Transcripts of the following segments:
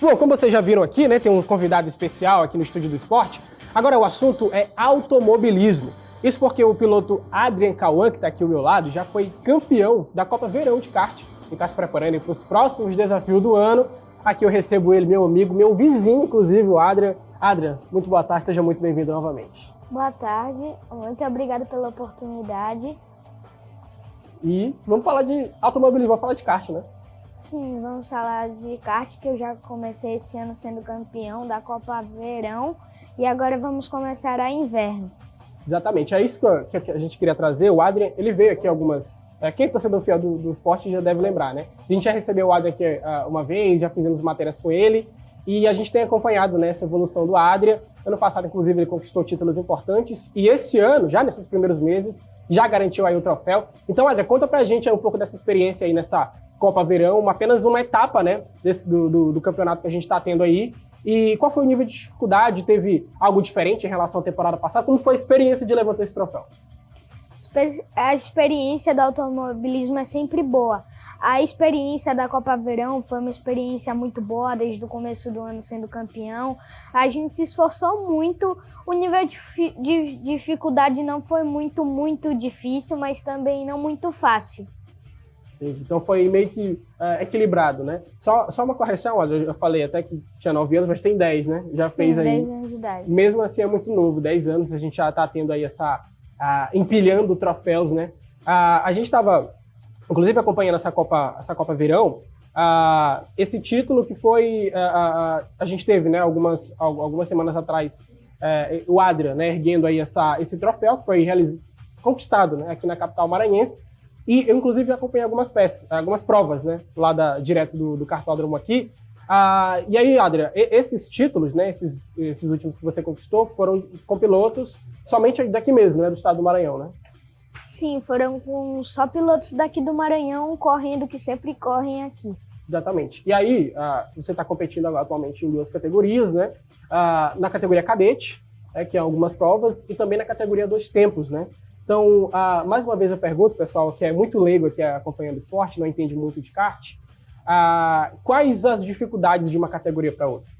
Bom, como vocês já viram aqui, né, tem um convidado especial aqui no Estúdio do Esporte. Agora o assunto é automobilismo. Isso porque o piloto Adrian Cauã, que está aqui ao meu lado, já foi campeão da Copa Verão de kart e está se preparando para os próximos desafios do ano. Aqui eu recebo ele, meu amigo, meu vizinho, inclusive, o Adrian. Adrian, muito boa tarde, seja muito bem-vindo novamente. Boa tarde, muito obrigado pela oportunidade. E vamos falar de automobilismo, vamos falar de kart, né? Sim, vamos falar de kart, que eu já comecei esse ano sendo campeão da Copa Verão e agora vamos começar a inverno. Exatamente, é isso que a gente queria trazer. O Adrian, ele veio aqui algumas... Quem é torcedor fiel do esporte já deve lembrar, né? A gente já recebeu o Adrian aqui uma vez, já fizemos matérias com ele e a gente tem acompanhado, né, essa evolução do Adrian. Ano passado, inclusive, ele conquistou títulos importantes e esse ano, já nesses primeiros meses, já garantiu aí o troféu. Então, Adrian, conta pra gente um pouco dessa experiência aí nessa Copa Verão, apenas uma etapa, né, do campeonato que a gente está tendo aí. E qual foi o nível de dificuldade? Teve algo diferente em relação à temporada passada? Como foi a experiência de levantar esse troféu? A experiência do automobilismo é sempre boa. A experiência da Copa Verão foi uma experiência muito boa desde o começo do ano sendo campeão. A gente se esforçou muito, o nível de dificuldade não foi muito difícil, mas também não muito fácil. Então foi meio que equilibrado, né? Só uma correção, olha, eu falei até que tinha 9 anos, mas tem 10, né? Já Sim, fez aí. 10 anos de idade. Mesmo assim é muito novo, 10 anos, a gente já tá tendo aí empilhando troféus, né? A gente estava, inclusive, acompanhando essa Copa Verão, esse título que foi, a gente teve, né, algumas semanas atrás, o Adrian, né, erguendo aí esse troféu que foi conquistado, né, aqui na capital maranhense. E eu, inclusive, acompanhei algumas provas, né, lá direto do kartódromo aqui. E aí, Adrian, esses títulos, né, esses últimos que você conquistou, foram com pilotos somente daqui mesmo, né, do estado do Maranhão, né? Sim, foram com só pilotos daqui do Maranhão correndo, que sempre correm aqui. Exatamente. E aí, você está competindo atualmente em 2 categorias, né? Na categoria cadete, que é algumas provas, e também na categoria 2 tempos, né? Então, mais uma vez eu pergunto, pessoal, que é muito leigo aqui acompanhando o esporte, não entende muito de kart, quais as dificuldades de uma categoria para outra?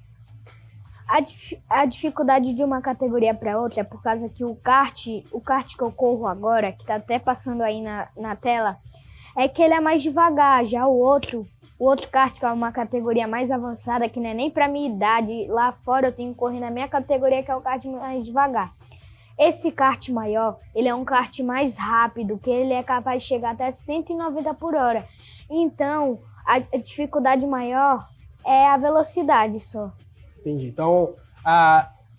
A dificuldade de uma categoria para outra é por causa que o kart que eu corro agora, que está até passando aí na tela, é que ele é mais devagar. Já o outro kart, que é uma categoria mais avançada, que não é nem para minha idade, lá fora eu tenho que correr na minha categoria, que é o kart mais devagar. Esse kart maior, ele é um kart mais rápido, que ele é capaz de chegar até 190 por hora. Então, a dificuldade maior é a velocidade só. Entendi. Então,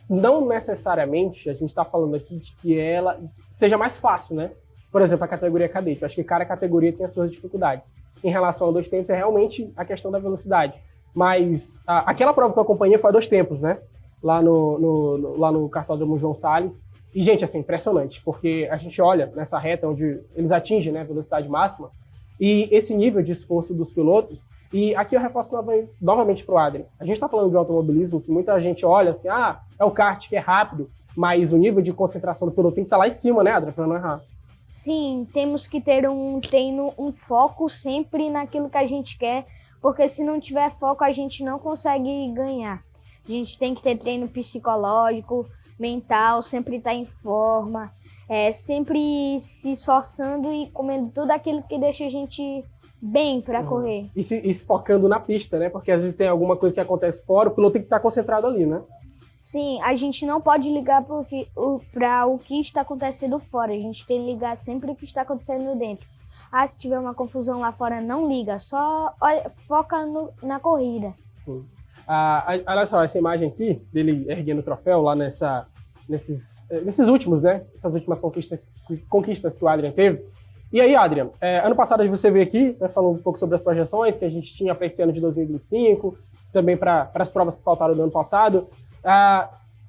não necessariamente a gente está falando aqui de que ela seja mais fácil, né? Por exemplo, a categoria cadete. Eu acho que cada categoria tem as suas dificuldades. Em relação a 2 tempos, é realmente a questão da velocidade. Mas aquela prova que eu acompanhei foi a 2 tempos, né? Lá no kartódromo João Salles. E, gente, assim, impressionante, porque a gente olha nessa reta onde eles atingem, né, a velocidade máxima, e esse nível de esforço dos pilotos, e aqui eu reforço novamente para o Adrian. A gente está falando de automobilismo, que muita gente olha assim, é o kart que é rápido, mas o nível de concentração do piloto tem que estar lá em cima, né, Adrian, para não errar. Sim, temos que ter um foco sempre naquilo que a gente quer, porque se não tiver foco, a gente não consegue ganhar. A gente tem que ter treino psicológico, mental, sempre estar em forma, sempre se esforçando e comendo tudo aquilo que deixa a gente bem para correr. E se focando na pista, né? Porque às vezes tem alguma coisa que acontece fora, o piloto tem que estar concentrado ali, né? Sim, a gente não pode ligar para o que está acontecendo fora, a gente tem que ligar sempre o que está acontecendo dentro. Se tiver uma confusão lá fora, não liga, só foca na corrida. Sim. Olha só, essa imagem aqui, dele erguendo o troféu lá nesses últimos, né? Essas últimas conquistas que o Adrian teve. E aí, Adrian, ano passado você veio aqui, né, falou um pouco sobre as projeções que a gente tinha para esse ano de 2025, também para as provas que faltaram do ano passado.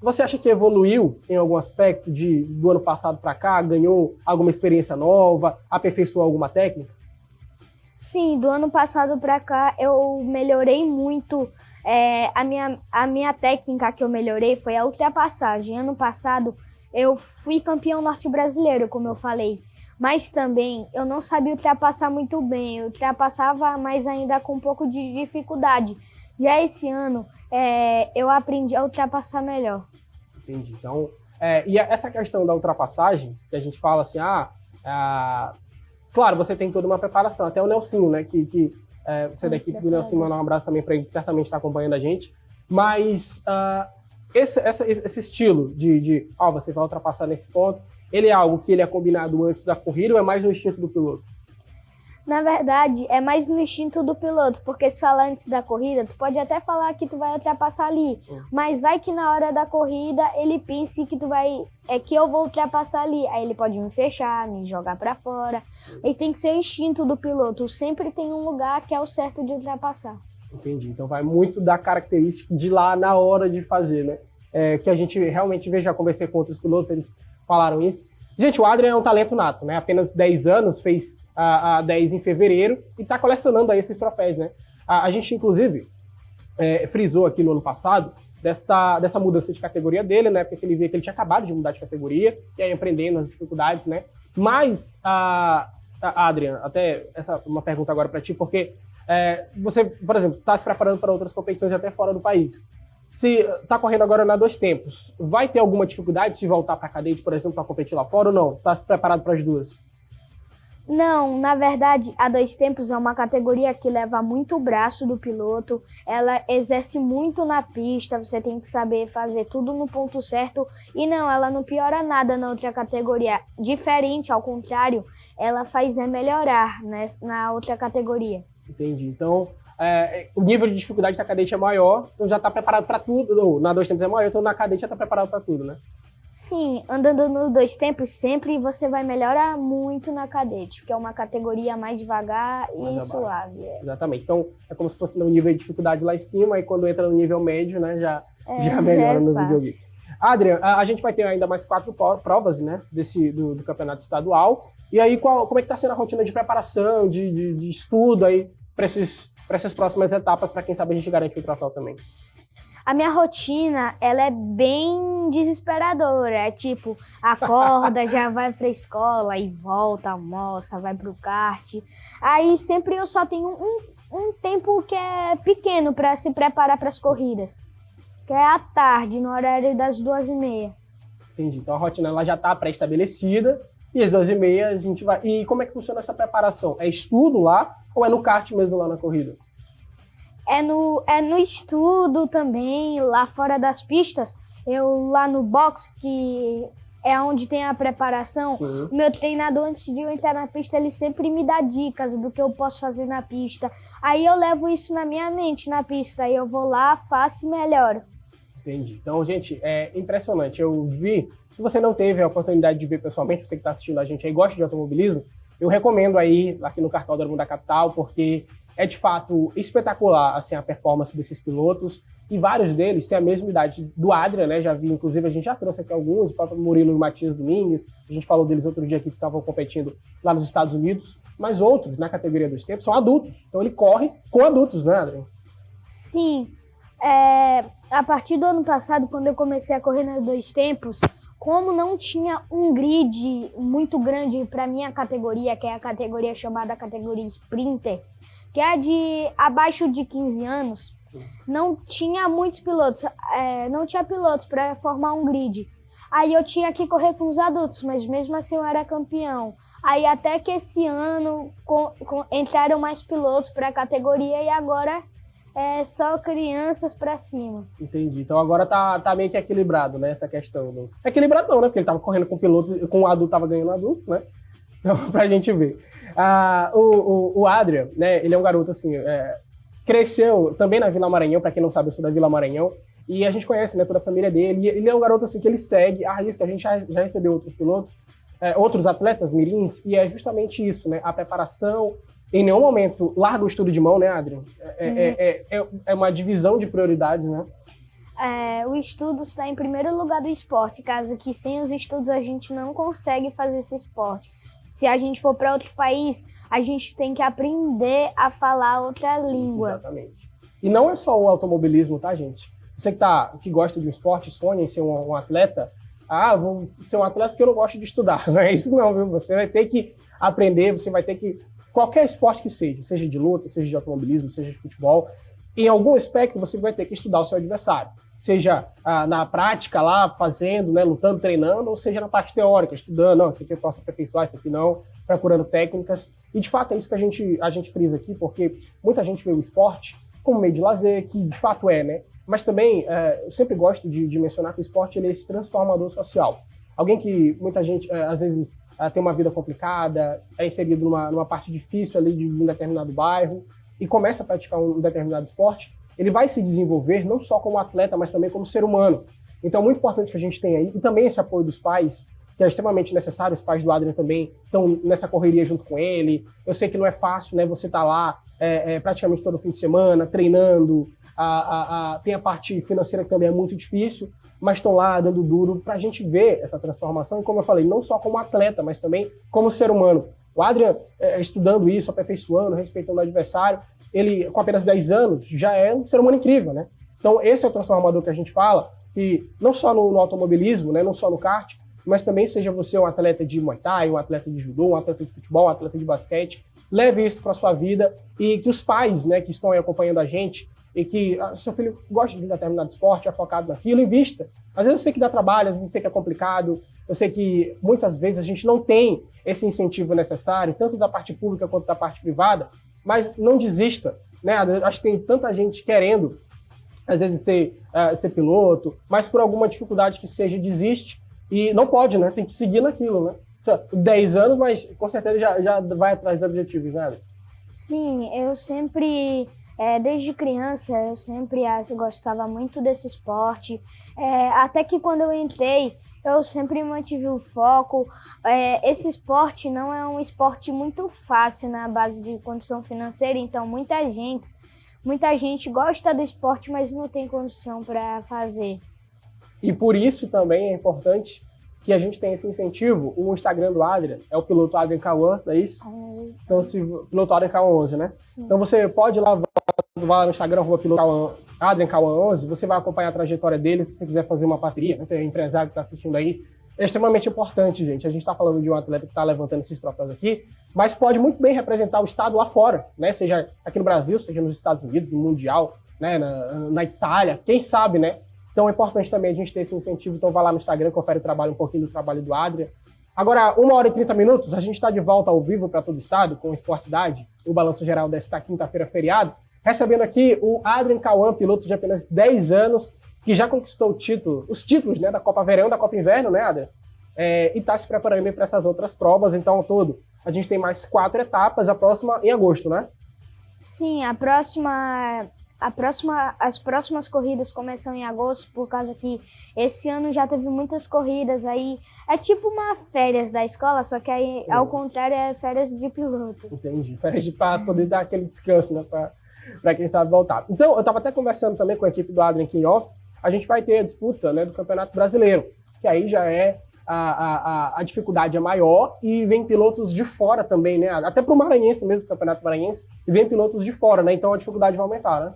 Você acha que evoluiu em algum aspecto do ano passado para cá? Ganhou alguma experiência nova? Aperfeiçoou alguma técnica? Sim, do ano passado para cá eu melhorei muito. A minha técnica que eu melhorei foi a ultrapassagem. Ano passado eu fui campeão norte-brasileiro, como eu falei. Mas também eu não sabia ultrapassar muito bem. Eu ultrapassava, mas ainda com um pouco de dificuldade. Já esse ano, eu aprendi a ultrapassar melhor. Entendi. Então, e essa questão da ultrapassagem, que a gente fala assim, claro, você tem toda uma preparação, até o Nelsinho, né, você é da equipe do Nelsinho, manda um abraço também para ele, que certamente está acompanhando a gente, mas esse estilo de você vai ultrapassar nesse ponto, ele é algo que ele é combinado antes da corrida ou é mais no instinto do piloto? Na verdade, é mais no instinto do piloto, porque se falar antes da corrida, tu pode até falar que tu vai ultrapassar ali, mas vai que na hora da corrida ele pense que que eu vou ultrapassar ali, aí ele pode me fechar, me jogar pra fora, e tem que ser o instinto do piloto, sempre tem um lugar que é o certo de ultrapassar. Entendi, então vai muito da característica de lá na hora de fazer, né? Que a gente realmente vê, já conversei com outros pilotos, eles falaram isso. Gente, o Adrian é um talento nato, né? Apenas 10 anos, fez a 10 em fevereiro e está colecionando aí esses troféus, né? A gente, inclusive, frisou aqui no ano passado dessa mudança de categoria dele, né? Porque ele via que ele tinha acabado de mudar de categoria e aí aprendendo as dificuldades, né? Mas, Adrian, até uma pergunta agora para ti, porque você, por exemplo, está se preparando para outras competições até fora do país. Se está correndo agora na 2 tempos, vai ter alguma dificuldade de voltar para a cadete, por exemplo, para competir lá fora ou não? Está preparado para as duas? Não, na verdade, a 2 tempos é uma categoria que leva muito o braço do piloto, ela exerce muito na pista, você tem que saber fazer tudo no ponto certo, e não, ela não piora nada na outra categoria, diferente, ao contrário, ela faz melhorar, né, na outra categoria. Entendi, então o nível de dificuldade da cadete é maior, então já está preparado para tudo, ou na 2 tempos é maior, então na cadete já está preparado para tudo, né? Sim, andando no 2 tempos sempre você vai melhorar muito na cadete, porque é uma categoria mais devagar e suave. Exatamente, então é como se fosse no nível de dificuldade lá em cima, e quando entra no nível médio, né, já melhora no videogame. Adrian, a gente vai ter ainda mais 4 provas, né, do campeonato estadual, e aí como é que está sendo a rotina de preparação, de estudo aí para essas próximas etapas, para quem sabe a gente garante o troféu também? A minha rotina, ela é bem desesperadora, é tipo, acorda, já vai pra escola e volta, almoça, vai pro kart. Aí sempre eu só tenho um tempo que é pequeno para se preparar para as corridas, que é à tarde, no horário das 2h30. Entendi, então a rotina ela já tá pré-estabelecida e às 2h30 a gente vai... E como é que funciona essa preparação? É estudo lá ou é no kart mesmo lá na corrida? É no estudo também, lá fora das pistas, eu lá no box, que é onde tem a preparação, o meu treinador, antes de eu entrar na pista, ele sempre me dá dicas do que eu posso fazer na pista. Aí eu levo isso na minha mente na pista, aí eu vou lá, faço e melhoro. Entendi. Então, gente, é impressionante. Eu vi, se você não teve a oportunidade de ver pessoalmente, você que está assistindo a gente aí gosta de automobilismo, eu recomendo aí aqui no Kartódromo da Capital, porque é de fato espetacular assim, a performance desses pilotos, e vários deles têm a mesma idade do Adrian, né? Já vi, inclusive, a gente já trouxe aqui alguns, o próprio Murilo e o Matias Domingues, a gente falou deles outro dia aqui que estavam competindo lá nos Estados Unidos, mas outros, na categoria 2 tempos, são adultos. Então ele corre com adultos, né, Adrian? Sim. A partir do ano passado, quando eu comecei a correr nas 2 tempos, como não tinha um grid muito grande para minha categoria, que é a categoria chamada categoria Sprinter, que é de abaixo de 15 anos, não tinha muitos pilotos, não tinha pilotos para formar um grid. Aí eu tinha que correr com os adultos, mas mesmo assim eu era campeão. Aí até que esse ano entraram mais pilotos para a categoria e agora é só crianças pra cima. Entendi. Então agora tá meio que equilibrado, né, essa questão. Equilibrado não, né, porque ele tava correndo com pilotos, com o adulto tava ganhando adultos, né? Então, pra gente ver. O Adrian, né, ele é um garoto, assim, cresceu também na Vila Maranhão, pra quem não sabe, eu sou da Vila Maranhão, e a gente conhece, né, toda a família dele, e ele é um garoto, assim, que ele segue a risca, a gente já recebeu outros pilotos, outros atletas mirins, e é justamente isso, né, a preparação. Em nenhum momento larga o estudo de mão, né, Adrian? É uma divisão de prioridades, né? O estudo está em primeiro lugar do esporte, caso que sem os estudos a gente não consegue fazer esse esporte. Se a gente for para outro país, a gente tem que aprender a falar outra língua. Isso, exatamente. E não é só o automobilismo, tá, gente? Você que gosta de um esporte, sonha em ser um atleta, vou ser um atleta porque eu não gosto de estudar. Não é isso não, viu? Você vai ter que aprender, você vai ter que... Qualquer esporte que seja de luta, seja de automobilismo, seja de futebol, em algum aspecto você vai ter que estudar o seu adversário. Seja na prática lá, fazendo, né, lutando, treinando, ou seja na parte teórica, estudando, não, isso aqui eu posso aperfeiçoar, isso aqui não, procurando técnicas. E de fato é isso que a gente frisa aqui, porque muita gente vê o esporte como meio de lazer, que de fato é, né? Mas também, eu sempre gosto de mencionar que o esporte ele é esse transformador social. Alguém que muita gente, às vezes, tem uma vida complicada, é inserido numa parte difícil ali de um determinado bairro e começa a praticar um determinado esporte, ele vai se desenvolver não só como atleta, mas também como ser humano. Então é muito importante que a gente tenha aí, e também esse apoio dos pais, que é extremamente necessário, os pais do Adrian também estão nessa correria junto com ele. Eu sei que não é fácil, né, você tá lá praticamente todo fim de semana, treinando, tem a parte financeira que também é muito difícil, mas estão lá dando duro para a gente ver essa transformação, e como eu falei, não só como atleta, mas também como ser humano. O Adrian, estudando isso, aperfeiçoando, respeitando o adversário, ele, com apenas 10 anos, já é um ser humano incrível, né? Então, esse é o transformador que a gente fala, e não só no automobilismo, né, não só no kart, mas também seja você um atleta de Muay Thai, um atleta de judô, um atleta de futebol, um atleta de basquete, leve isso para a sua vida, e que os pais, né, que estão aí acompanhando a gente, e que seu filho gosta de determinado esporte, é focado naquilo, invista. Às vezes eu sei que dá trabalho, às vezes eu sei que é complicado, eu sei que muitas vezes a gente não tem esse incentivo necessário, tanto da parte pública quanto da parte privada, mas não desista, né? Acho que tem tanta gente querendo, às vezes, ser piloto, mas por alguma dificuldade que seja, desiste, e não pode, né? Tem que seguir naquilo, né? 10 anos, mas com certeza já vai atrás dos objetivos, né? Sim, eu sempre... desde criança, eu sempre gostava muito desse esporte, até que quando eu entrei, eu sempre mantive o foco. Esse esporte não é um esporte muito fácil na base de condição financeira, então muita gente gosta do esporte, mas não tem condição para fazer. E por isso também é importante que a gente tenha esse incentivo. O Instagram do Adrian é o piloto Adrian Cauã, não é isso? Então, piloto Adrian Cauã 11, né? Sim. Então você pode ir lá, vai lá no Instagram, piloto Adrian Cauã 11, você vai acompanhar a trajetória dele, se você quiser fazer uma parceria, né? Você é empresário que está assistindo aí, é extremamente importante, gente. A gente está falando de um atleta que está levantando esses troféus aqui, mas pode muito bem representar o estado lá fora, né? Seja aqui no Brasil, seja nos Estados Unidos, no Mundial, né? Na Itália, quem sabe, né? Então é importante também a gente ter esse incentivo. Então vai lá no Instagram, confere um pouquinho do trabalho do Adrian. Agora, 1h30, a gente está de volta ao vivo para todo o estado, com o Esportidade, o balanço geral desta quinta-feira feriado, recebendo aqui o Adrian Cauã, piloto de apenas 10 anos, que já conquistou os títulos, né, da Copa Verão, da Copa Inverno, né, Adrian? E está se preparando para essas outras provas. Então, ao todo, a gente tem mais 4 etapas, a próxima em agosto, né? Sim, as próximas corridas começam em agosto, por causa que esse ano já teve muitas corridas, aí é tipo uma férias da escola, só que aí, ao contrário, é férias de piloto. Entendi, férias para poder dar aquele descanso, né, para quem sabe voltar. Então, eu estava até conversando também com a equipe do Adrian aqui em off, a gente vai ter a disputa, né, do Campeonato Brasileiro, que aí já é a dificuldade é maior, e vem pilotos de fora também, né, até para o Maranhense mesmo, o Campeonato Maranhense, e vem pilotos de fora, né, então a dificuldade vai aumentar, né?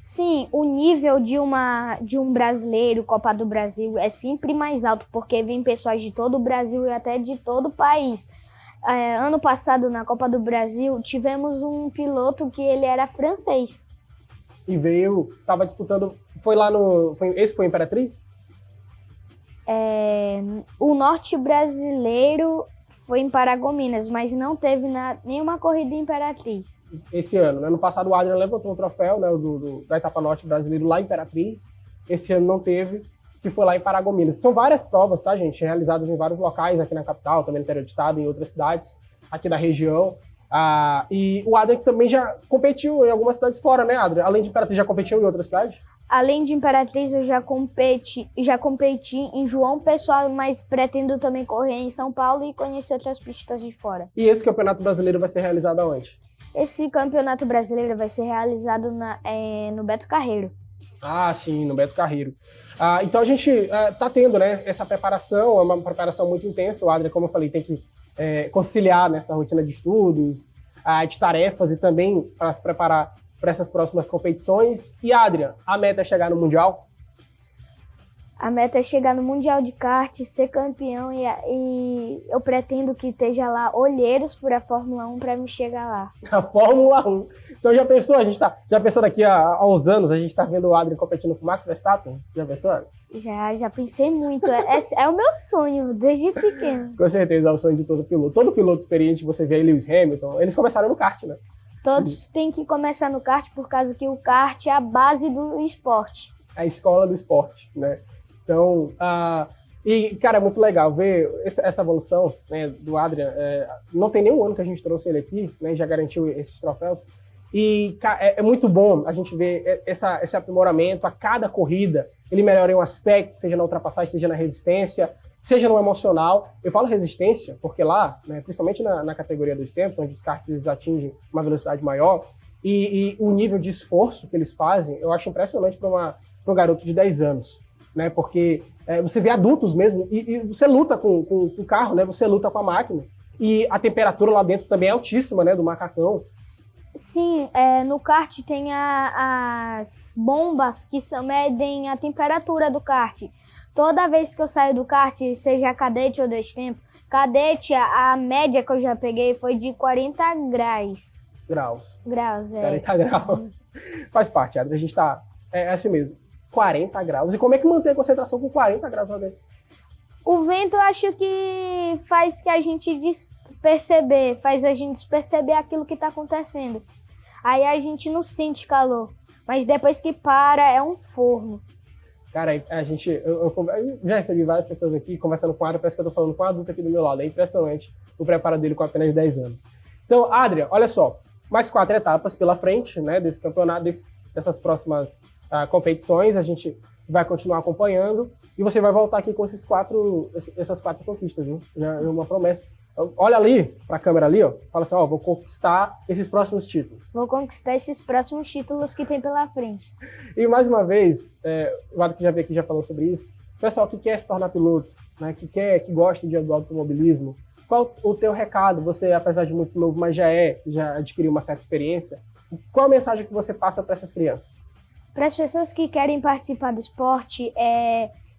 Sim, o nível de um brasileiro, Copa do Brasil, é sempre mais alto, porque vem pessoas de todo o Brasil e até de todo o país. Ano passado, na Copa do Brasil, tivemos um piloto que ele era francês. E estava disputando, esse foi Imperatriz? O norte brasileiro foi em Paragominas, mas não teve nenhuma corrida em Imperatriz. Esse ano, né? No passado o Adrian levantou um troféu, né, da etapa norte brasileiro lá em Imperatriz. Esse ano não teve, que foi lá em Paragominas. São várias provas, tá, gente? Realizadas em vários locais, aqui na capital, também no interior do estado, em outras cidades, aqui da região. E o Adrian também já competiu em algumas cidades fora, né, Adrian? Além de Imperatriz, já competiu em outras cidades? Além de Imperatriz, eu já competi em João Pessoa, mas pretendo também correr em São Paulo e conhecer outras pistas de fora. E esse campeonato brasileiro vai ser realizado aonde? Esse campeonato brasileiro vai ser realizado no Beto Carreiro. Ah, sim, no Beto Carreiro. Então a gente está tendo, né, essa preparação, é uma preparação muito intensa. O Adrian, como eu falei, tem que conciliar nessa rotina de estudos, de tarefas, e também para se preparar para essas próximas competições. E, Adrian, a meta é chegar no Mundial? A meta é chegar no Mundial de Kart, ser campeão e eu pretendo que esteja lá olheiros para a Fórmula 1 para me chegar lá. A Fórmula 1. Então já pensou daqui a uns anos, a gente tá vendo o Adrian competindo com o Max Verstappen? Já pensou? Já pensei muito. É o meu sonho, desde pequeno. Com certeza é o sonho de todo piloto. Todo piloto experiente, você vê aí Lewis Hamilton, eles começaram no kart, né? Todos têm que começar no kart por causa que o kart é a base do esporte. A escola do esporte, né? Então, e, cara, é muito legal ver essa evolução, né, do Adrian. Não tem nenhum ano que a gente trouxe ele aqui, né, já garantiu esses troféus. E é muito bom a gente ver esse aprimoramento a cada corrida. Ele melhora em um aspecto, seja na ultrapassagem, seja na resistência, seja no emocional. Eu falo resistência porque lá, né, principalmente na categoria dos tempos, onde os karts eles atingem uma velocidade maior, e o nível de esforço que eles fazem, eu acho impressionante para um garoto de 10 anos. Né, porque você vê adultos mesmo, e você luta com o carro, né, você luta com a máquina, e a temperatura lá dentro também é altíssima, né, do macacão. Sim, no kart tem as bombas que medem a temperatura do kart. Toda vez que eu saio do kart, seja cadete ou dois tempos, cadete, a média que eu já peguei foi de 40 graus. Graus, 40 graus. Faz parte, Adri, a gente tá... É assim mesmo. 40 graus. E como é que mantém a concentração com 40 graus lá dentro? O vento, eu acho que faz que a gente perceber aquilo que está acontecendo. Aí a gente não sente calor, mas depois que para, é um forno. Cara, eu já recebi várias pessoas aqui conversando com a Adria, parece que eu tô falando com um adulto aqui do meu lado. É impressionante o preparo dele com apenas 10 anos. Então, Adria, olha só, mais 4 etapas pela frente, né, desse campeonato, dessas próximas competições, a gente vai continuar acompanhando e você vai voltar aqui com essas 4 conquistas, viu? Já é uma promessa. Olha ali para a câmera ali, ó, fala assim, ó, vou conquistar esses próximos títulos. Vou conquistar esses próximos títulos que tem pela frente. E mais uma vez, o Adri que já veio aqui já falou sobre isso, pessoal que quer se tornar piloto, né, que gosta do automobilismo, qual o teu recado? Você, apesar de muito novo, mas já adquiriu uma certa experiência, qual a mensagem que você passa para essas crianças? Para as pessoas que querem participar do esporte,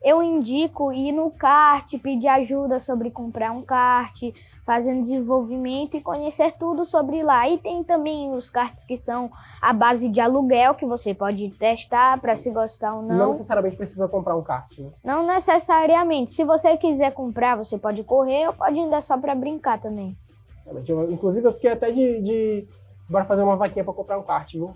eu indico ir no kart, pedir ajuda sobre comprar um kart, fazer um desenvolvimento e conhecer tudo sobre lá. E tem também os karts que são a base de aluguel, que você pode testar para se gostar ou não. Não necessariamente precisa comprar um kart, né? Não necessariamente. Se você quiser comprar, você pode correr ou pode andar só para brincar também. Inclusive, eu fiquei até bora fazer uma vaquinha para comprar um kart, viu?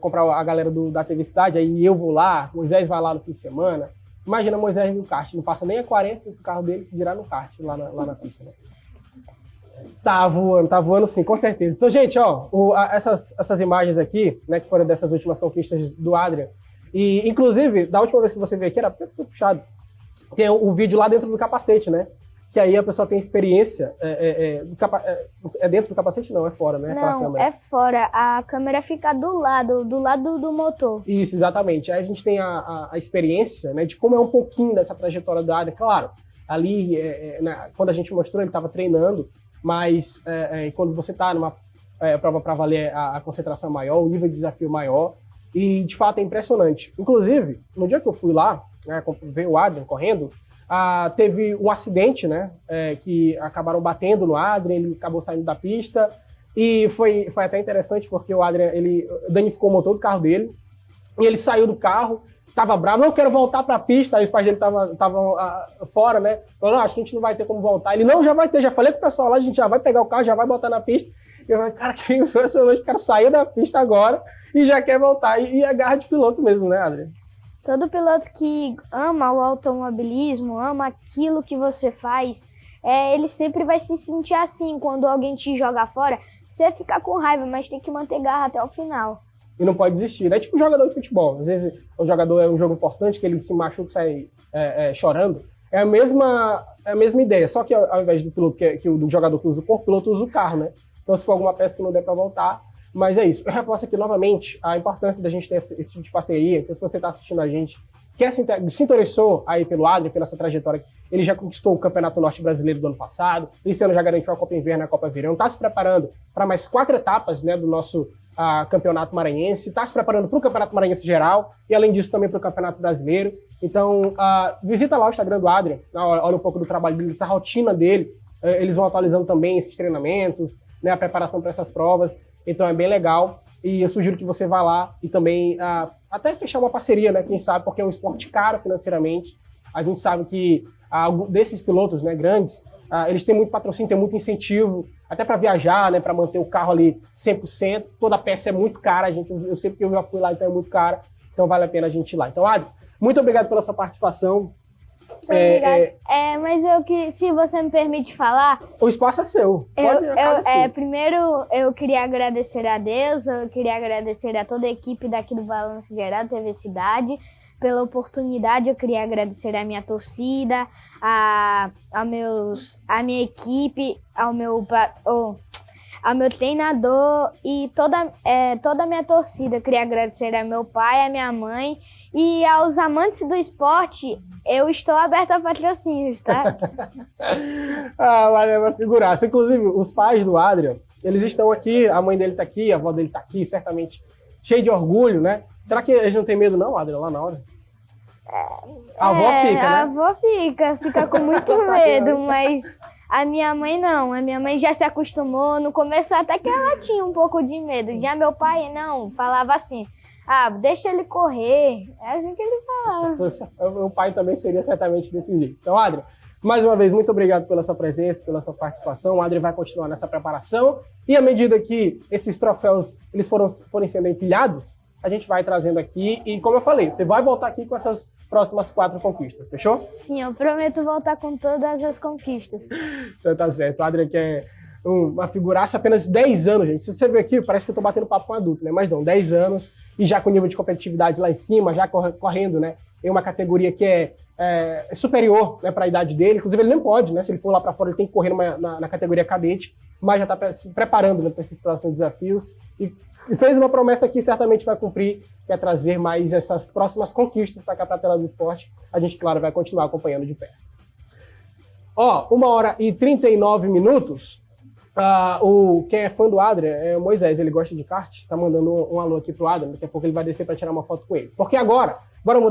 Comprar a galera da TV Cidade, aí eu vou lá, Moisés vai lá no fim de semana. Imagina Moisés no kart, não passa nem a 40 do carro dele, que dirá no kart, lá na pista, né? Tá voando sim, com certeza. Então, gente, ó, essas imagens aqui, né, que foram dessas últimas conquistas do Adrian, e inclusive, da última vez que você veio aqui, era puxado, tem o vídeo lá dentro do capacete, né? Que aí a pessoa tem experiência, dentro do capacete? Não, é fora, né? Não, é fora. A câmera fica do lado do motor. Isso, exatamente. Aí a gente tem a experiência, né, de como é um pouquinho dessa trajetória da Adria. Claro, ali, quando a gente mostrou, ele estava treinando, mas quando você está numa prova para valer, a concentração é maior, o nível de desafio é maior, e de fato é impressionante. Inclusive, no dia que eu fui lá, né, ver o Adrian correndo, teve um acidente, né, que acabaram batendo no Adrian, ele acabou saindo da pista, e foi até interessante porque o Adrian, ele danificou o motor do carro dele, e ele saiu do carro, estava bravo, não, quero voltar para a pista, aí os pais dele estavam fora, né, falou, não, acho que a gente não vai ter como voltar, ele, não, já vai ter, já falei com o pessoal lá, a gente já vai pegar o carro, já vai botar na pista, e eu falei, cara, que impressionante, o cara saiu da pista agora e já quer voltar, e a garra de piloto mesmo, né, Adrian? Todo piloto que ama o automobilismo, ama aquilo que você faz, ele sempre vai se sentir assim. Quando alguém te joga fora, você fica com raiva, mas tem que manter garra até o final. E não pode desistir. É tipo um jogador de futebol. Às vezes o jogador é um jogo importante, que ele se machuca e sai chorando. É a mesma ideia, só que ao invés do piloto, do jogador que usa o corpo, o piloto usa o carro, né? Então se for alguma peça que não der para voltar, mas é isso. Eu reforço aqui novamente a importância da gente ter esse tipo de parceria. Então, se você está assistindo a gente, se interessou aí pelo Adrian, pela essa trajetória, ele já conquistou o Campeonato Norte Brasileiro do ano passado, esse ano já garantiu a Copa Inverno e a Copa Verão, está se preparando para mais 4 etapas, né, do nosso Campeonato Maranhense, está se preparando para o Campeonato Maranhense geral e, além disso, também para o Campeonato Brasileiro. Então, visita lá o Instagram do Adrian, olha um pouco do trabalho dele, essa rotina dele, eles vão atualizando também esses treinamentos, né, a preparação para essas provas, então é bem legal. E eu sugiro que você vá lá e também até fechar uma parceria, né? Quem sabe, porque é um esporte caro financeiramente. A gente sabe que desses pilotos, né, grandes, eles têm muito patrocínio, têm muito incentivo, até para viajar, né, para manter o carro ali 100%. Toda peça é muito cara, eu sei porque eu já fui lá, então é muito cara. Então vale a pena a gente ir lá. Então, Adri, muito obrigado pela sua participação. Mas se você me permite falar... O espaço é seu. Primeiro, eu queria agradecer a Deus, eu queria agradecer a toda a equipe daqui do Balanço Geral TV Cidade pela oportunidade. Eu queria agradecer a minha torcida, a minha equipe, ao meu treinador e toda a minha torcida. Eu queria agradecer a meu pai, a minha mãe e aos amantes do esporte. Eu estou aberta a patrocínios, tá? Valeu, figuraça. Inclusive, os pais do Adrian, eles estão aqui, a mãe dele tá aqui, a avó dele tá aqui, certamente cheio de orgulho, né? Será que eles não têm medo não, Adrian, lá na hora? A avó fica, né? A avó fica com muito medo, mas a minha mãe não. A minha mãe já se acostumou. No começo até que ela tinha um pouco de medo. Já meu pai não, falava assim: deixa ele correr. É assim que ele falava. O meu pai também seria certamente desse jeito. Então, Adrian, mais uma vez, muito obrigado pela sua presença, pela sua participação. O Adrian vai continuar nessa preparação. E à medida que esses troféus eles forem sendo empilhados, a gente vai trazendo aqui. E como eu falei, você vai voltar aqui com essas próximas 4 conquistas, fechou? Sim, eu prometo voltar com todas as conquistas. Então tá certo. O Adrian que é uma figuraça, apenas 10 anos, gente. Se você ver aqui, parece que eu tô batendo papo com um adulto, né? Mas não, 10 anos e já com nível de competitividade lá em cima, já correndo, né? Em uma categoria que é superior, né, para a idade dele. Inclusive, ele nem pode, né? Se ele for lá para fora, ele tem que correr na categoria cadete, mas já está se preparando, né, para esses próximos desafios. E fez uma promessa que certamente vai cumprir, que é trazer mais essas próximas conquistas para cá, para a tela do esporte. A gente, claro, vai continuar acompanhando de perto. 1h39. Quem é fã do Adrian é o Moisés, ele gosta de kart, tá mandando um alô aqui pro Adrian, daqui a pouco ele vai descer para tirar uma foto com ele. Porque agora, bora mudar